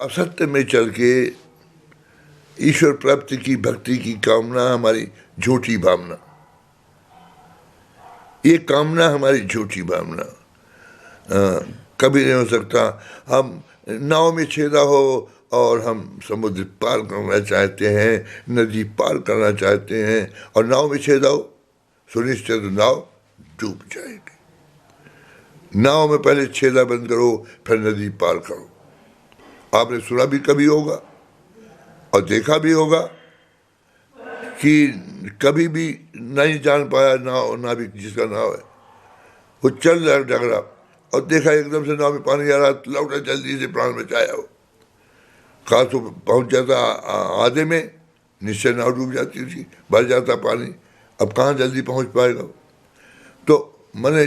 असत्य में चल के ईश्वर प्राप्ति की भक्ति की कामना हमारी झूठी भावना, ये कामना हमारी झूठी भावना कभी नहीं हो सकता। हम नाव में छेदा हो और हम समुद्र पार करना चाहते हैं, नदी पार करना चाहते हैं और नाव में छेदा हो, सुनिश्चित नाव डूब जाएगी। नाव में पहले छेदा बंद करो, फिर नदी पार करो। आपने सुना भी कभी होगा और देखा भी होगा कि कभी भी नहीं जान पाया नाविक जिसका नाव है, वो चल रहा डगरा और देखा एकदम से नाव में पानी आ रहा, लौटा जल्दी से प्राण बचाया हो। खास तो पहुंच जाता आधे में, निश्चय नाव डूब जाती थी, भर जाता पानी, अब कहाँ जल्दी पहुंच पाएगा। तो मैंने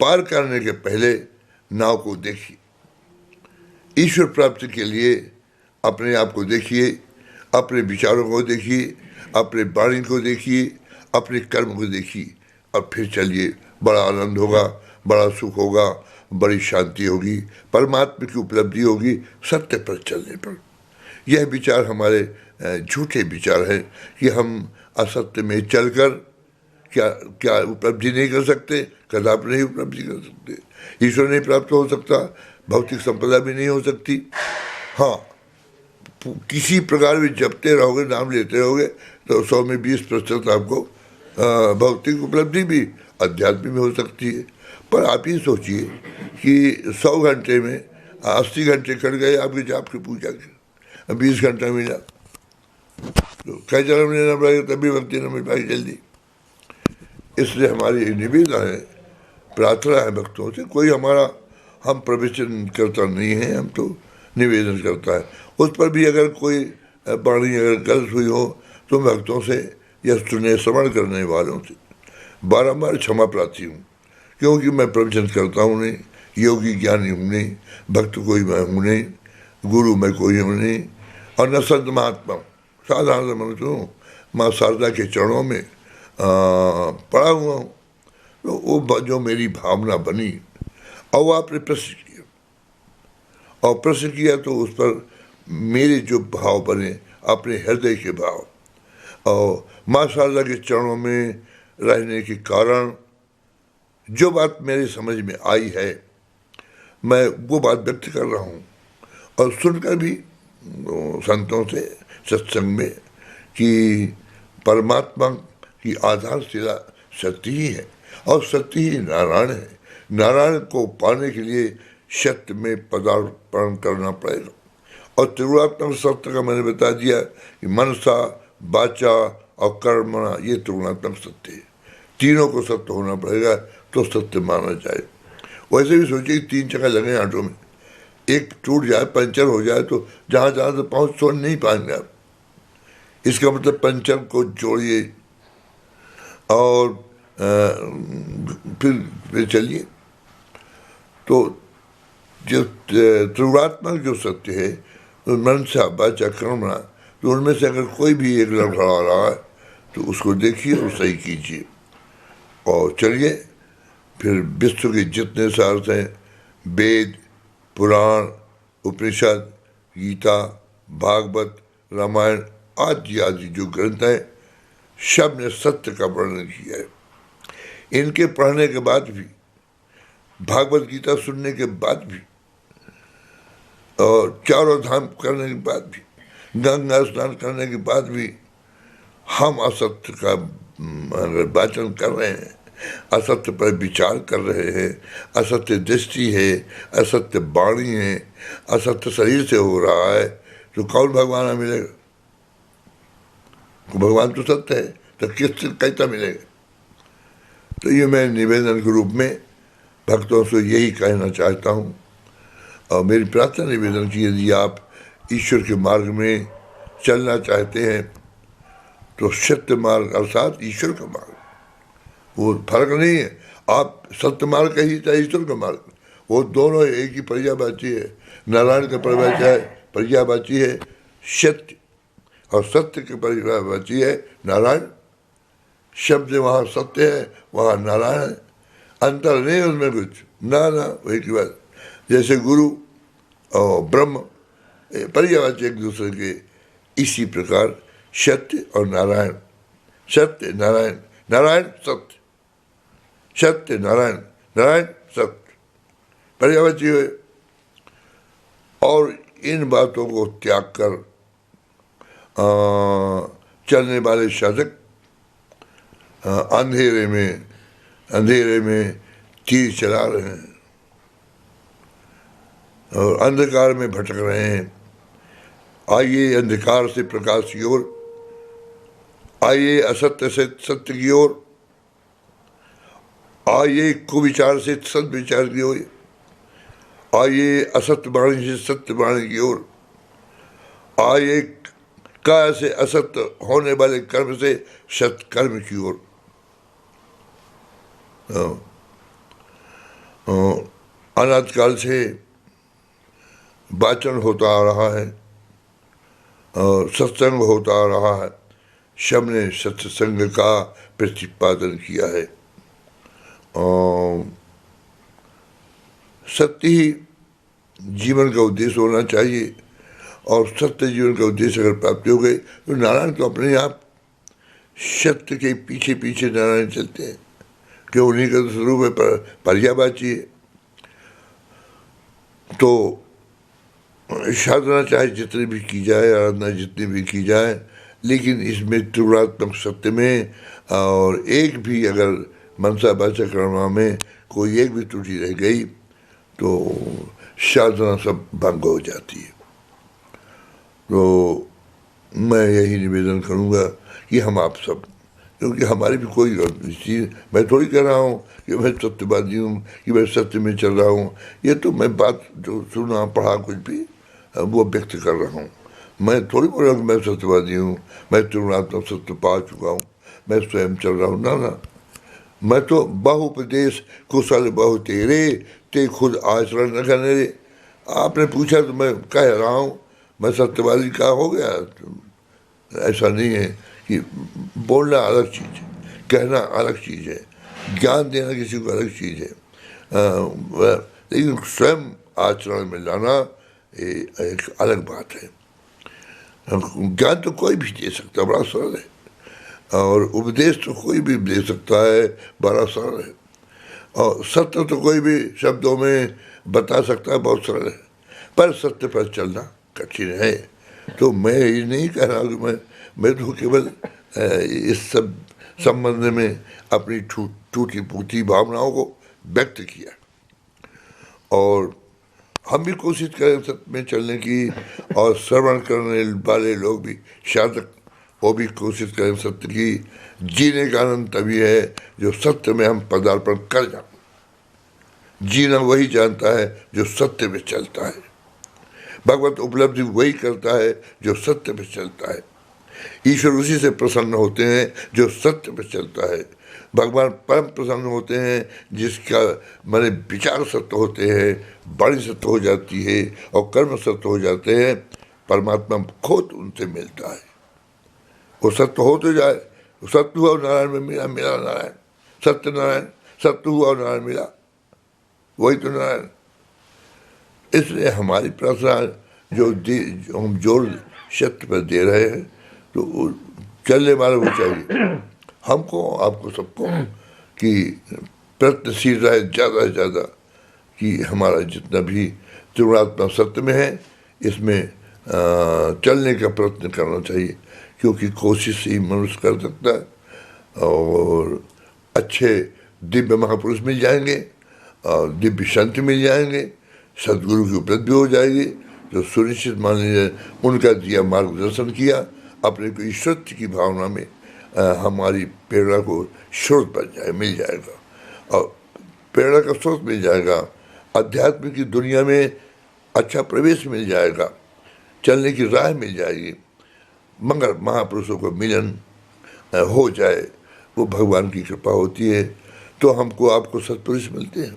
पार करने के पहले नाव को देखिए, ईश्वर प्राप्ति के लिए अपने आप को देखिए, अपने विचारों को देखिए, अपने वाणी को देखिए, अपने कर्म को देखिए और फिर चलिए। बड़ा आनंद होगा, बड़ा सुख होगा, बड़ी शांति होगी, परमात्मा की उपलब्धि होगी सत्य पर चलने पर। यह विचार हमारे झूठे विचार हैं कि हम असत्य में चलकर क्या उपलब्धि नहीं कर सकते, कदापि नहीं उपलब्धि कर सकते। ईश्वर नहीं प्राप्त हो सकता, भौतिक संपदा भी नहीं हो सकती। हाँ, किसी प्रकार भी जपते रहोगे, नाम लेते रहोगे तो 100 में 20% आपको भौतिक उपलब्धि भी अध्यात्म में हो सकती है। पर आप ही सोचिए कि 100 घंटे में 80 घंटे कट गए आपके जाप की पूजा के, 20 घंटा मिला तो कई जन्म लेना पड़ेगा तभी भक्ति न मिल पाएगी जल्दी। इसलिए हमारी निवेदन है, प्रार्थना है भक्तों से, कोई हमारा हम प्रवचन करता नहीं है, हम तो निवेदन करता है। उस पर भी अगर कोई वाणी अगर गलत हुई हो तो भक्तों से या सुने श्रवण करने वालों से बारंबार क्षमा प्रार्थी हूँ, क्योंकि मैं प्रवचन करता हूँ नहीं, योगी ज्ञानी हूँ नहीं, भक्त कोई मैं हूँ नहीं, गुरु मैं कोई हूँ नहीं, और न संत महात्मा, साधारण मनुष्य हूँ। माँ शारदा के चरणों में पड़ा हुआ हूँ। तो वो जो मेरी भावना बनी और वो आपने प्रश्न किया, और प्रश्न किया तो उस पर मेरे जो भाव बने, अपने हृदय के भाव, और माँ शारदा के चरणों में रहने के कारण जो बात मेरी समझ में आई है, मैं वो बात व्यक्त कर रहा हूँ। और सुनकर भी संतों से सत्संग में कि परमात्मा की आधारशिला सत्य ही है और सत्य ही नारायण है। नारायण को पाने के लिए सत्य में पदार्पण करना पड़ेगा। और त्रिगुणात्मक सत्य का मैंने बता दिया कि मनसा, वाचा और कर्मणा, ये त्रिगुणात्मक सत्य है। तीनों को सत्य होना पड़ेगा तो सत्य माना जाए। वैसे भी सोचिए 3 चक्कर लगे आटो में, एक टूट जाए, पंचर हो जाए तो जहाँ जहाँ से पहुँच छोड़ नहीं पाएंगे आप। इसका मतलब पंचर को जोड़िए और फिर चलिए। तो जो त्रिगुणात्मक जो सत्य है, तो मनसा, वाचा, कर्मणा, तो उनमें से अगर कोई भी एक लड़खड़ा रहा है तो उसको देखिए और सही कीजिए और चलिए। फिर विश्व के जितने सार्थ हैं, वेद, पुराण, उपनिषद, गीता, भागवत, रामायण आदि आदि जो ग्रंथ हैं, सब ने सत्य का वर्णन किया है। इनके पढ़ने के बाद भी, भागवत गीता सुनने के बाद भी, और चारों धाम करने के बाद भी, गंगा स्नान करने के बाद भी हम असत्य का वाचन कर रहे हैं, असत्य पर विचार कर रहे हैं, असत्य दृष्टि है, असत्य वाणी है, असत्य शरीर से हो रहा है, तो कौन भगवान मिलेगा? भगवान तो सत्य है, तो किससे कैसा मिलेगा? तो ये मैं निवेदन के रूप में भक्तों से यही कहना चाहता हूँ। और मेरी प्रार्थना निवेदन की, यदि आप ईश्वर के मार्ग में चलना चाहते हैं तो सत्य मार्ग अर्थात ईश्वर का मार्ग, वो फर्क नहीं है। आप सत्य मार्ग कहिए चाहे ईश्वर का मार्ग, वो दोनों एक ही पर्यायवाची है। नारायण का पर्यायवाची है सत्य, और सत्य के पर्यायवाची है नारायण। शब्द वहाँ सत्य है, वहाँ नारायण है, अंतर नहीं उसमें कुछ, ना वही की बात। जैसे गुरु और ब्रह्म पर्यायवाची एक दूसरे के। इसी प्रकार सत्य और नारायण, सत्य नारायण, नारायण सत्य, सत्य नारायण, नारायण सत्य पर्यायवाची है। और इन बातों को त्याग कर चलने वाले साधक अंधेरे में तीर चला रहे हैं और अंधकार में भटक रहे हैं। आइए अंधकार से प्रकाश की ओर, आइए असत्य से सत्य की ओर, आइए कुविचार से सद्विचार की ओर, आइए असत्य वाणी से सत्य वाणी की ओर, आइए काया से असत्य होने वाले कर्म से सत्य कर्म की ओर। अनाद काल से वाचन होता आ रहा है और सत्संग होता आ रहा है। सबने सत्संग का प्रतिपादन किया है। सत्य ही जीवन का उद्देश्य होना चाहिए और सत्य जीवन का उद्देश्य अगर प्राप्ति हो गई तो नारायण तो अपने आप सत्य के पीछे पीछे नारायण चलते हैं, क्यों उन्हीं का स्वरूप है, पर्यायवाची है। तो साधना चाहे जितनी भी की जाए, आराधना जितनी भी की जाए, लेकिन इसमें त्रिगुणात्मक सत्य में और एक भी अगर मनसा वाचा कर्म में कोई एक भी त्रुटि रह गई तो साधना सब भंग हो जाती है। तो मैं यही निवेदन करूँगा कि हम आप सब, क्योंकि हमारी भी कोई चीज़, मैं थोड़ी कह रहा हूँ कि मैं सत्यवादी हूँ, कि मैं सत्य में चल रहा हूँ। ये तो मैं बात जो सुना पढ़ा कुछ भी वो व्यक्त कर रहा हूँ। मैं थोड़ी बोल रहा हूँ कि मैं सत्यवादी हूँ, मैं त्रिगुणात्मक सत्य पा चुका हूँ, मैं स्वयं चल रहा हूँ। ना, मैं तो बहुपदेश कुशल बहु तेरे, ते खुद आचरण न करने रे। आपने पूछा तो मैं कह रहा हूँ, मैं सत्यवादी का हो गया। ऐसा नहीं है कि बोलना अलग चीज़ है, कहना अलग चीज़ है, ज्ञान देना किसी को अलग चीज़ है, लेकिन स्वयं आचरण में लाना एक अलग बात है। ज्ञान तो कोई भी दे सकता है, बड़ा सरल है, और उपदेश तो कोई भी दे सकता है, बड़ा सरल है, और सत्य तो कोई भी शब्दों में बता सकता है, बहुत सरल है, पर सत्य पर चलना कठिन है। तो मैं ये नहीं कह रहा कि मैं तो केवल इस सब संबंध में अपनी टूटी फूटी भावनाओं को व्यक्त किया, और हम भी कोशिश करें सत्य में चलने की, और श्रवण करने वाले लोग भी, साधक वो भी कोशिश करें सत्य की। जीने का आनंद तभी है जो सत्य में हम पदार्पण कर जाएं। जीना वही जानता है जो सत्य में चलता है। भगवत उपलब्धि वही करता है जो सत्य पे चलता है। ईश्वर उसी से प्रसन्न होते हैं जो सत्य पे चलता है। भगवान परम प्रसन्न होते हैं जिसका माने विचार सत्य होते हैं, वाणी सत्य हो जाती है और कर्म सत्य हो जाते हैं। परमात्मा खुद उनसे मिलता है। वो सत्य हो तो जाए, सत्य हुआ और नारायण में मिला, मिला नारायण, सत्य नारायण, सत्य हुआ और नारायण मिला, वही तो नारायण। इसलिए हमारी प्रार्थना जो हम जोर सत्य पर दे रहे हैं, तो चलने वाला वो चाहिए हमको, आपको, सबको, कि प्रयत्नशील रहे ज़्यादा से ज़्यादा कि हमारा जितना भी त्रिगुणात्मक सत्य में है इसमें चलने का प्रयत्न करना चाहिए, क्योंकि कोशिश से ही मनुष्य कर सकता है। और अच्छे दिव्य महापुरुष मिल जाएंगे और दिव्य संत मिल जाएंगे, सदगुरु की उपलब्धि हो जाएगी, जो सुनिश्चित मान लीजिए उनका दिया मार्गदर्शन किया, अपने को ईश्वरत्व की भावना में हमारी प्रेरणा को स्रोत बन जाए, मिल जाएगा, और प्रेरणा का स्रोत मिल जाएगा, अध्यात्म की दुनिया में अच्छा प्रवेश मिल जाएगा, चलने की राह मिल जाएगी। मगर महापुरुषों को मिलन हो जाए, वो भगवान की कृपा होती है। तो हमको आपको सत्पुरुष मिलते हैं,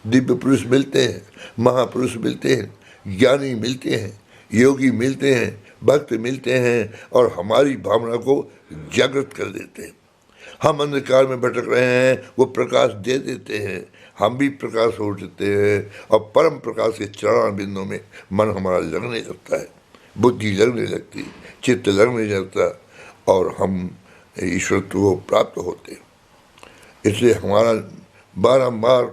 दिव्य पुरुष मिलते हैं, महापुरुष मिलते हैं, ज्ञानी मिलते हैं, योगी मिलते हैं, भक्त मिलते हैं, और हमारी भावना को जागृत कर देते हैं। हम अंधकार में भटक रहे हैं, वो प्रकाश दे देते हैं, हम भी प्रकाश हो जाते हैं, और परम प्रकाश के चरण बिंदु में मन हमारा लगने लगता है। बुद्धि लगने लगती, चित्त लगने लगता और हम ईश्वरत्व को प्राप्त होते। इसलिए हमारा बारंबार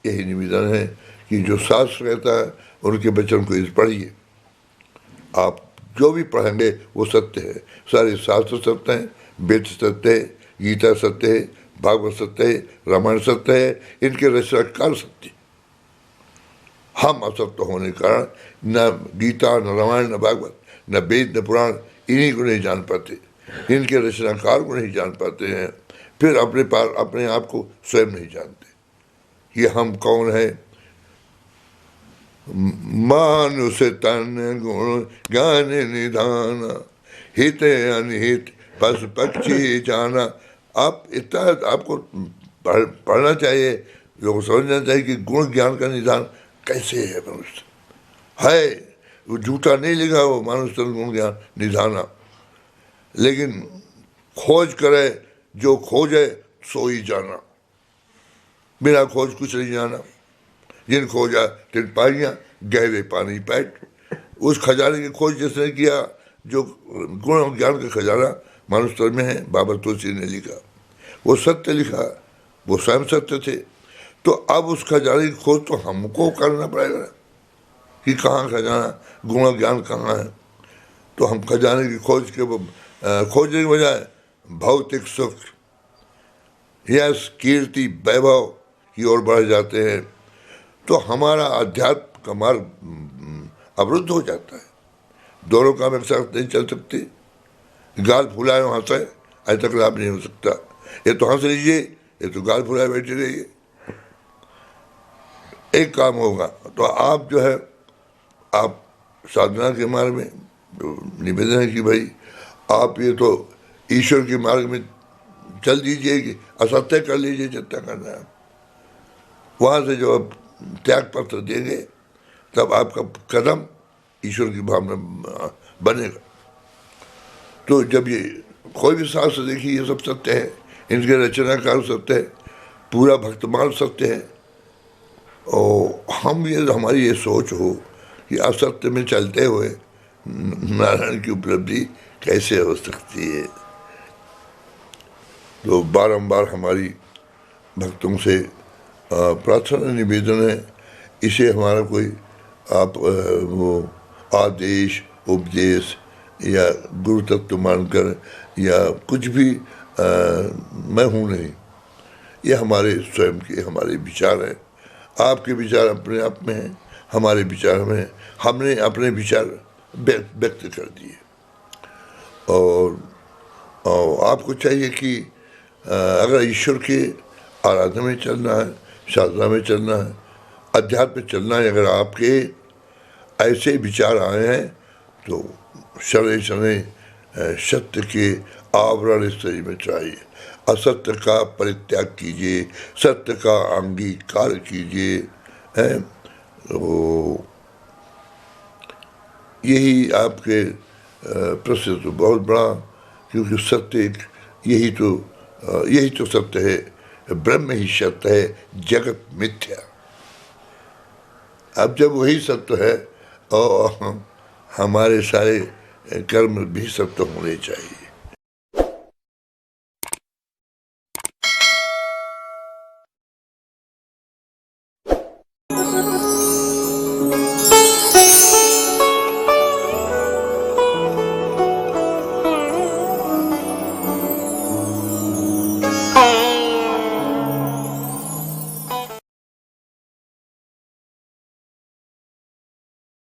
यही निवेदन है कि जो शास्त्र कहता है उनके वचन को पढ़िए। आप जो भी पढ़ेंगे वो सत्य है, सारे शास्त्र सत्य हैं, वेद सत्य है, गीता सत्य है, भागवत सत्य है, रामायण सत्य है, इनके रचनाकार सत्य। हम असत्य होने के कारण न गीता, न रामायण, न भागवत, न वेद, न पुराण, इन्हीं को नहीं जान पाते, इनके रचनाकार को नहीं जान पाते हैं, फिर अपने आप को स्वयं नहीं जानते कि हम कौन है। मानुष तन गुण ज्ञान निधान, हित अनहित पशु पक्षी जाना। आप इतना आपको पढ़ना चाहिए, लोग समझना चाहिए कि गुण ज्ञान का निधान कैसे है मनुष्य है। वो झूठा नहीं लिखा वो मानुष तन गुण ज्ञान निधाना, लेकिन खोज करे जो खोजे सो ही जाना, बिना खोज कुछ नहीं जाना। जिन खोजा तिन पाइयाँ, गहरे पानी पैठ। उस खजाने की खोज जिसने किया, जो गुण और ज्ञान का खजाना मानुष में है, बाबा तुलसी ने लिखा, वो सत्य लिखा, वो स्वयं सत्य थे। तो अब उस खजाने की खोज तो हमको करना पड़ेगा कि कहाँ खजाना, गुण और ज्ञान कहाँ है। तो हम खजाने की खोजने के बजाय भौतिक सुख, यश, कीर्ति, वैभव की ओर बढ़ जाते हैं, तो हमारा अध्यात्म का मार्ग अवरुद्ध हो जाता है। दोनों काम एक साथ नहीं चल सकते। गाल फुलाए हंसे, आज तक लाभ नहीं हो सकता। ये तो हंस लीजिए, ये तो गाल फुलाए बैठे रहिए, एक काम होगा। तो आप जो है, आप साधना के मार्ग में निवेदन है कि भाई आप ये तो ईश्वर के मार्ग में चल दीजिए, कि असत्य कर लीजिए जितना करना है। वहाँ से जो त्याग पत्र देंगे तब आपका कदम ईश्वर की भावना बनेगा। तो जब ये कोई भी शास्त्र देखिए, ये सब सत्य है, इनके रचनाकार सत्य है, पूरा भक्तमाल सत्य है। और हमारी ये सोच हो कि असत्य में चलते हुए नारायण की उपलब्धि कैसे हो सकती है। तो बारंबार हमारी भक्तों से प्रार्थना निवेदन है, इसे हमारा कोई आप वो आदेश, उपदेश या गुरु तत्व मानकर या कुछ भी मैं हूँ नहीं, ये हमारे स्वयं के हमारे विचार हैं। आपके विचार अपने आप में हैं, हमारे विचार में हैं। हमने अपने विचार व्यक्त कर दिए। और आपको चाहिए कि अगर ईश्वर के आराधना में चलना है, साधना में चलना है, अध्यात्म में चलना है, अगर आपके ऐसे विचार आए हैं तो शनै शनै सत्य के आवरण शरीर में चाहिए। असत्य का परित्याग कीजिए, सत्य का अंगीकार कीजिए। तो यही आपके प्रश्न तो बहुत बड़ा, क्योंकि सत्य यही तो सत्य है। ब्रह्म ही सत्य है, जगत मिथ्या। अब जब वही सत्य है और हमारे सारे कर्म भी सत्य होने चाहिए।